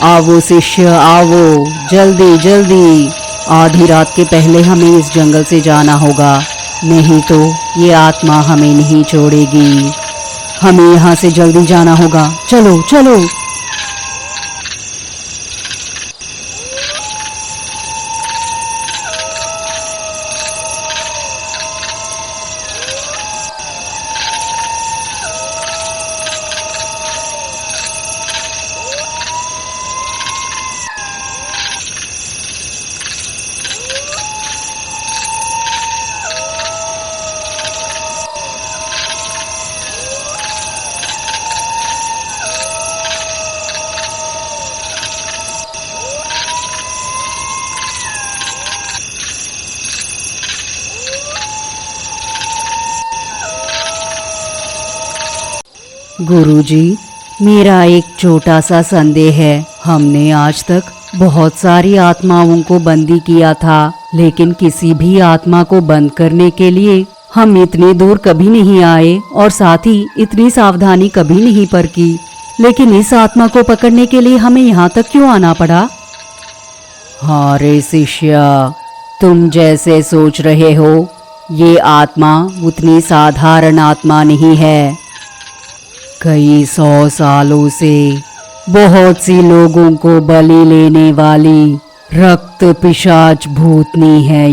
आओ शिष्य आओ, जल्दी जल्दी। आधी रात के पहले हमें इस जंगल से जाना होगा, नहीं तो ये आत्मा हमें नहीं छोड़ेगी। हमें यहाँ से जल्दी जाना होगा, चलो चलो। गुरुजी, मेरा एक छोटा सा संदेह है। हमने आज तक बहुत सारी आत्माओं को बंदी किया था, लेकिन किसी भी आत्मा को बंद करने के लिए हम इतनी दूर कभी नहीं आए और साथ ही इतनी सावधानी कभी नहीं बरती। लेकिन इस आत्मा को पकड़ने के लिए हमें यहाँ तक क्यों आना पड़ा? हाँ रे शिष्य, तुम जैसे सोच रहे हो ये आत्मा उतनी साधारण आत्मा नहीं है। कई 100 सालों से बहुत सी लोगों को बलि लेने वाली रक्त पिशाच भूतनी है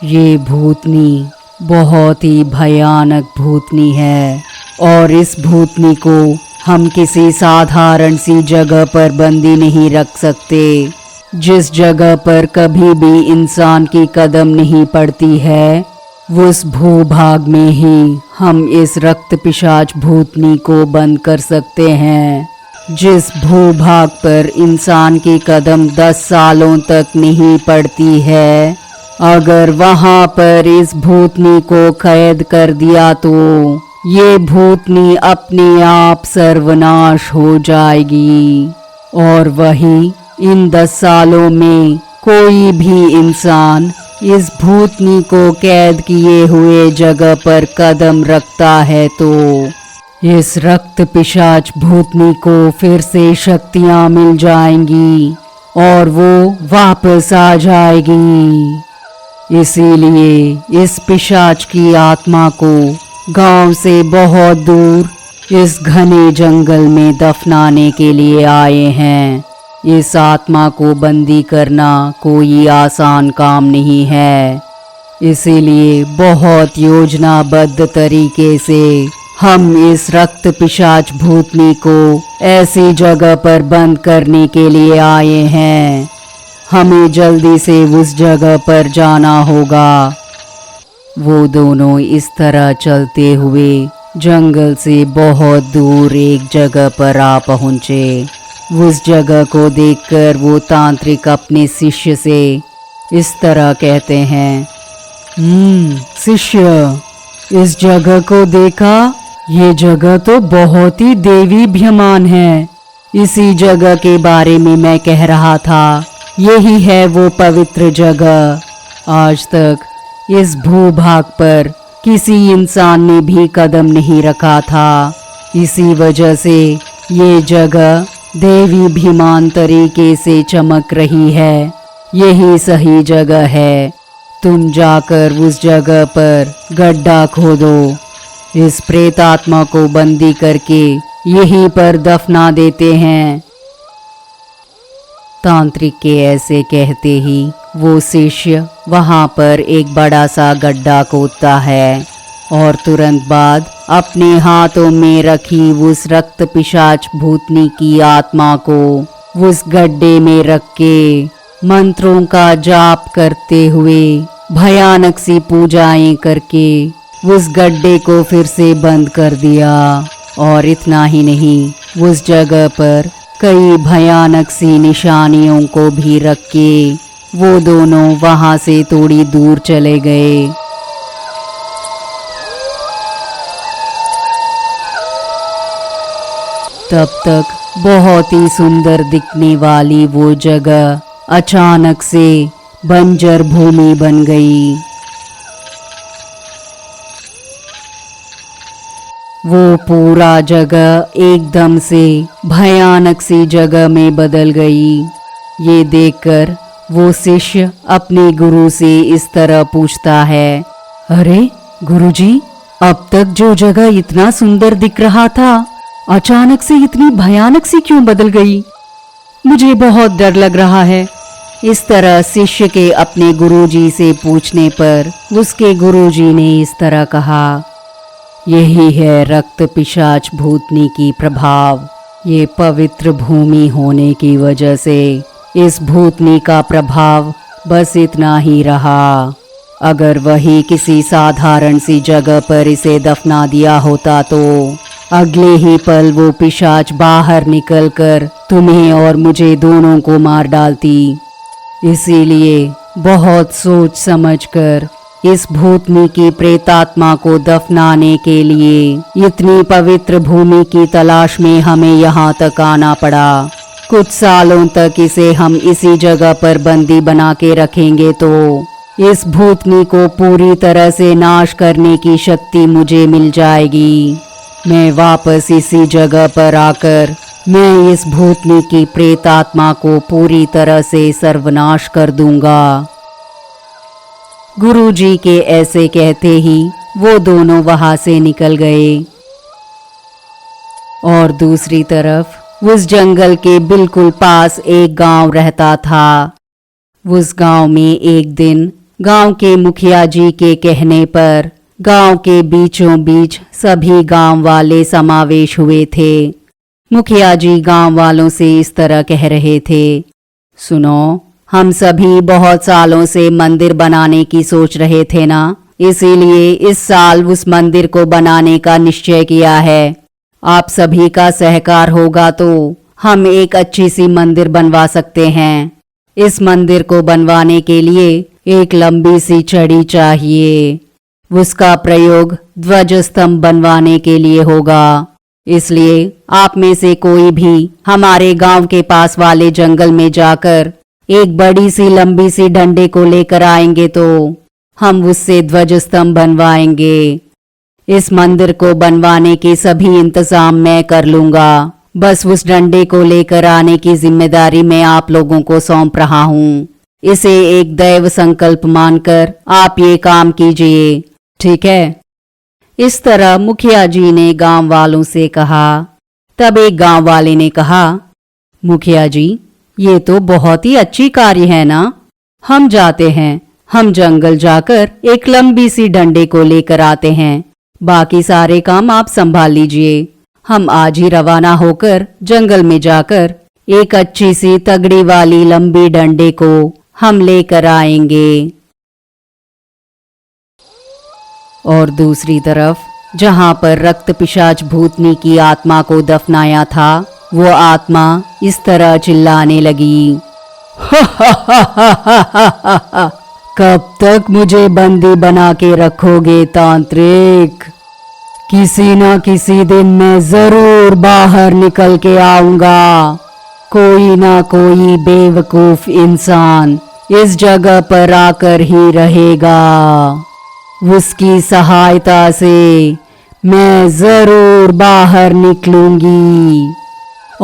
ये भूतनी बहुत ही भयानक भूतनी है और इस भूतनी को हम किसी साधारण सी जगह पर बंदी नहीं रख सकते। जिस जगह पर कभी भी इंसान की कदम नहीं पड़ती है, उस भूभाग में ही हम इस रक्त पिशाच भूतनी को बंद कर सकते हैं। जिस भूभाग पर इंसान की कदम 10 सालों तक नहीं पड़ती है, अगर वहां पर इस भूतनी को कैद कर दिया तो ये भूतनी अपने आप सर्वनाश हो जाएगी। और वही इन 10 सालों में कोई भी इंसान इस भूतनी को कैद किए हुए जगह पर कदम रखता है तो इस रक्त पिशाच भूतनी को फिर से शक्तियां मिल जाएंगी और वो वापस आ जाएगी। इसीलिए इस पिशाच की आत्मा को गांव से बहुत दूर इस घने जंगल में दफनाने के लिए आए हैं। इस आत्मा को बंदी करना कोई आसान काम नहीं है, इसीलिए बहुत योजनाबद्ध तरीके से हम इस रक्त पिशाच भूतनी को ऐसी जगह पर बंद करने के लिए आए हैं। हमें जल्दी से उस जगह पर जाना होगा। वो दोनों इस तरह चलते हुए जंगल से बहुत दूर एक जगह पर आ पहुँचे। उस जगह को देखकर वो तांत्रिक अपने शिष्य से इस तरह कहते हैं, शिष्य, इस जगह को देखा? ये जगह तो बहुत ही देवीभ्यमान है। इसी जगह के बारे में मैं कह रहा था। यही है वो पवित्र जगह। आज तक इस भूभाग पर किसी इंसान ने भी कदम नहीं रखा था। इसी वजह से ये जगह देवीभ्यमान तरीके से चमक रही है। यही सही जगह है। तुम जाकर उस जगह पर गड्ढा खोदो। इस प्रेत आत्मा को बंदी करके यहीं पर दफना देते हैं। तांत्रिक के ऐसे कहते ही वो शिष्य वहां पर एक बड़ा सा गड्ढा खोदता है और तुरंत बाद अपने हाथों में रखी उस रक्त पिशाच भूतनी की आत्मा को उस गड्ढे में रख के मंत्रों का जाप करते हुए भयानक सी पूजाएं करके उस गड्ढे को फिर से बंद कर दिया। और इतना ही नहीं, उस जगह पर कई भयानक सी निशानियों को भी रख के वो दोनों वहां से थोड़ी दूर चले गए। तब तक बहुत ही सुंदर दिखने वाली वो जगह अचानक से बंजर भूमि बन गई। वो पूरा जगह एकदम से भयानक सी जगह में बदल गई। ये देखकर वो शिष्य अपने गुरु से इस तरह पूछता है, अरे गुरुजी, अब तक जो जगह इतना सुंदर दिख रहा था, अचानक से इतनी भयानक सी क्यों बदल गई? मुझे बहुत डर लग रहा है। इस तरह शिष्य के अपने गुरुजी से पूछने पर उसके गुरुजी ने इस तरह कहा, यही है रक्त पिशाच भूतनी की प्रभाव। ये पवित्र भूमि होने की वजह से इस भूतनी का प्रभाव बस इतना ही रहा। अगर वही किसी साधारण सी जगह पर इसे दफना दिया होता तो अगले ही पल वो पिशाच बाहर निकलकर तुम्हें और मुझे दोनों को मार डालती। इसीलिए बहुत सोच समझकर इस भूतनी की प्रेतात्मा को दफनाने के लिए इतनी पवित्र भूमि की तलाश में हमें यहाँ तक आना पड़ा। कुछ सालों तक इसे हम इसी जगह पर बंदी बना के रखेंगे तो इस भूतनी को पूरी तरह से नाश करने की शक्ति मुझे मिल जाएगी। मैं वापस इसी जगह पर आकर मैं इस भूतनी की प्रेतात्मा को पूरी तरह से सर्वनाश कर दूंगा। गुरुजी के ऐसे कहते ही वो दोनों वहां से निकल गए। और दूसरी तरफ उस जंगल के बिल्कुल पास एक गांव रहता था। उस गांव में एक दिन गांव के मुखिया जी के कहने पर गांव के बीचों बीच सभी गांव वाले समावेश हुए थे। मुखिया जी गांव वालों से इस तरह कह रहे थे, सुनो, हम सभी बहुत सालों से मंदिर बनाने की सोच रहे थे ना, इसीलिए इस साल उस मंदिर को बनाने का निश्चय किया है। आप सभी का सहकार होगा तो हम एक अच्छी सी मंदिर बनवा सकते हैं। इस मंदिर को बनवाने के लिए एक लंबी सी छड़ी चाहिए। उसका प्रयोग ध्वज स्तंभ बनवाने के लिए होगा। इसलिए आप में से कोई भी हमारे गांव के पास वाले जंगल में जाकर एक बड़ी सी लंबी सी डंडे को लेकर आएंगे तो हम उससे ध्वज स्तंभ बनवाएंगे। इस मंदिर को बनवाने के सभी इंतजाम मैं कर लूंगा। बस उस डंडे को लेकर आने की जिम्मेदारी मैं आप लोगों को सौंप रहा हूँ। इसे एक दैव संकल्प मानकर आप ये काम कीजिए, ठीक है? इस तरह मुखिया जी ने गांव वालों से कहा। तब एक गांव वाले ने कहा, मुखिया जी, ये तो बहुत ही अच्छी कार्य है ना। हम जाते हैं, हम जंगल जाकर एक लंबी सी डंडे को लेकर आते हैं। बाकी सारे काम आप संभाल लीजिए। हम आज ही रवाना होकर जंगल में जाकर एक अच्छी सी तगड़ी वाली लंबी डंडे को हम लेकर आएंगे। और दूसरी तरफ जहां पर रक्त पिशाच भूतनी की आत्मा को दफनाया था, वो आत्मा इस तरह चिल्लाने लगी, कब तक मुझे बंदी बना के रखोगे तांत्रिक? किसी न किसी दिन मैं जरूर बाहर निकल के आऊंगा। कोई ना कोई बेवकूफ इंसान इस जगह पर आकर ही रहेगा। उसकी सहायता से मैं जरूर बाहर निकलूंगी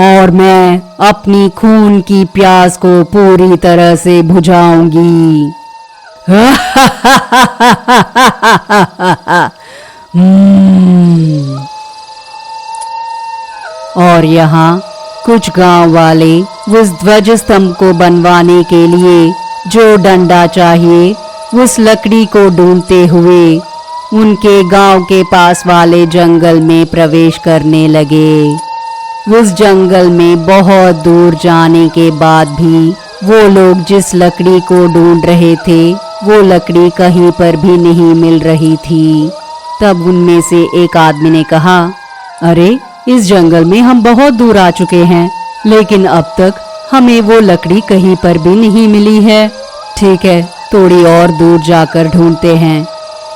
और मैं अपनी खून की प्यास को पूरी तरह से बुझाऊंगी। और यहाँ कुछ गांव वाले उस ध्वज स्तंभ को बनवाने के लिए जो डंडा चाहिए उस लकड़ी को ढूंढते हुए उनके गांव के पास वाले जंगल में प्रवेश करने लगे। उस जंगल में बहुत दूर जाने के बाद भी वो लोग जिस लकड़ी को ढूंढ रहे थे वो लकड़ी कहीं पर भी नहीं मिल रही थी। तब उनमें से एक आदमी ने कहा, अरे, इस जंगल में हम बहुत दूर आ चुके हैं, लेकिन अब तक हमें वो लकड़ी कहीं पर भी नहीं मिली है। ठीक है, थोड़ी और दूर जाकर ढूंढते हैं।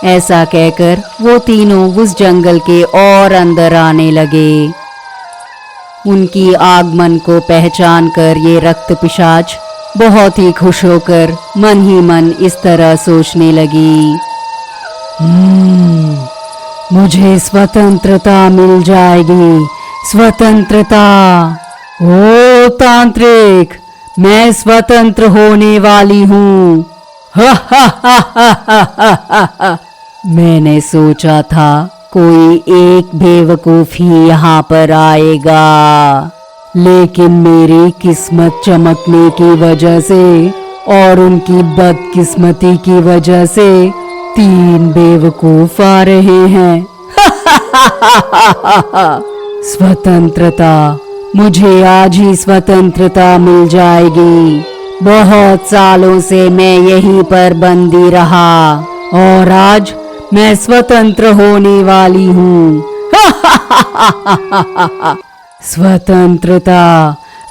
ऐसा कहकर वो तीनों उस जंगल के और अंदर आने लगे। उनकी आगमन को पहचान कर ये रक्त पिशाच बहुत ही खुश होकर मन ही मन इस तरह सोचने लगी, मुझे स्वतंत्रता मिल जाएगी, स्वतंत्रता। ओ तांत्रिक, मैं स्वतंत्र होने वाली हूँ। हा हा हा हा हा हा हा। मैंने सोचा था कोई एक बेवकूफ ही यहाँ पर आएगा, लेकिन मेरी किस्मत चमकने की वजह से और उनकी बदकिस्मती की वजह से 3 बेवकूफ आ रहे हैं। स्वतंत्रता, मुझे आज ही स्वतंत्रता मिल जाएगी। बहुत सालों से मैं यहीं पर बंदी रहा और आज मैं स्वतंत्र होने वाली हूँ। स्वतंत्रता,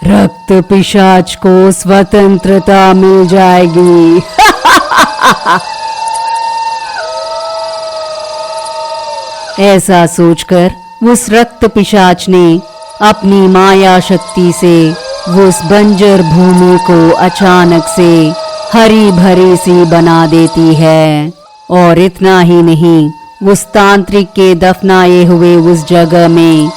रक्त पिशाच को स्वतंत्रता मिल जाएगी। ऐसा सोचकर उस रक्त पिशाच ने अपनी माया शक्ति से उस बंजर भूमि को अचानक से हरी भरी सी बना देती है। और इतना ही नहीं, उस तांत्रिक के दफनाए हुए उस जगह में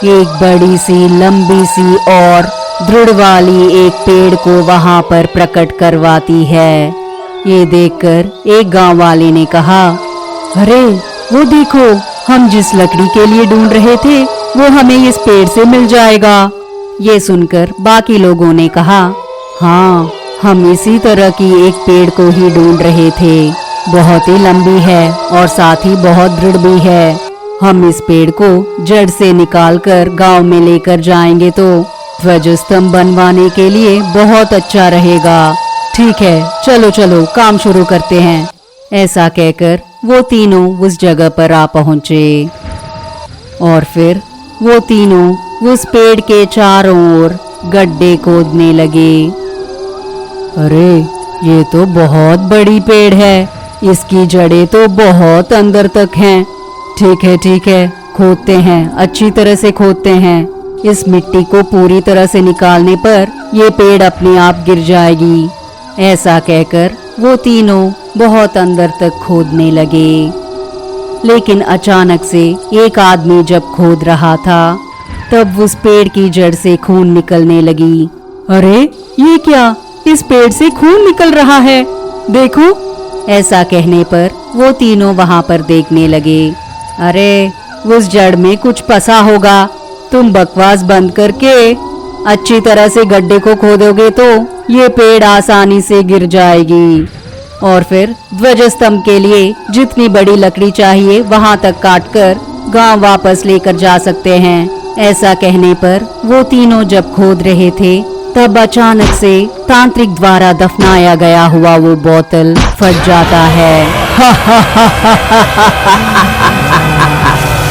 एक बड़ी सी लंबी सी और दृढ़ वाली एक पेड़ को वहां पर प्रकट करवाती है। ये देखकर एक गांव वाले ने कहा, अरे वो देखो, हम जिस लकड़ी के लिए ढूंढ रहे थे वो हमें इस पेड़ से मिल जाएगा। ये सुनकर बाकी लोगों ने कहा, हाँ, हम इसी तरह की एक पेड़ को ही ढूंढ रहे थे। बहुत ही लंबी है और साथ ही बहुत दृढ़ भी है। हम इस पेड़ को जड़ से निकालकर गांव में लेकर जाएंगे तो ध्वज स्तंभ बनवाने के लिए बहुत अच्छा रहेगा। ठीक है, चलो चलो काम शुरू करते हैं। ऐसा कहकर वो तीनों उस जगह पर आ पहुंचे और फिर वो तीनों उस पेड़ के चारों ओर गड्ढे खोदने लगे। अरे, ये तो बहुत बड़ी पेड़ है, इसकी जड़ें तो बहुत अंदर तक हैं। ठीक है, खोदते हैं, अच्छी तरह से खोदते हैं। इस मिट्टी को पूरी तरह से निकालने पर ये पेड़ अपने आप गिर जाएगी। ऐसा कहकर वो तीनों बहुत अंदर तक खोदने लगे। लेकिन अचानक से एक आदमी जब खोद रहा था तब उस पेड़ की जड़ से खून निकलने लगी। अरे, ये क्या, इस पेड़ से खून निकल रहा है, देखो। ऐसा कहने पर वो तीनों वहां पर देखने लगे। अरे, उस जड़ में कुछ फंसा होगा। तुम बकवास बंद करके अच्छी तरह से गड्ढे को खोदोगे तो ये पेड़ आसानी से गिर जाएगी और फिर ध्वज स्तंभ के लिए जितनी बड़ी लकड़ी चाहिए वहां तक काटकर गांव वापस लेकर जा सकते हैं। ऐसा कहने पर वो तीनों जब खोद रहे थे तब अचानक से तांत्रिक द्वारा दफनाया गया हुआ वो बोतल फट जाता है।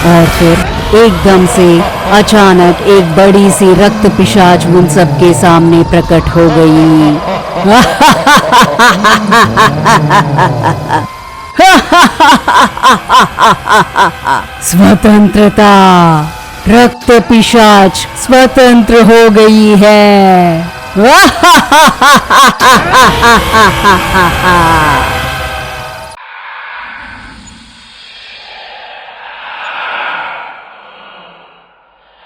और फिर एकदम से अचानक एक बड़ी सी रक्त पिशाच उन सबके सामने प्रकट हो गई। स्वतंत्रता, रक्त पिशाच स्वतंत्र हो गई है।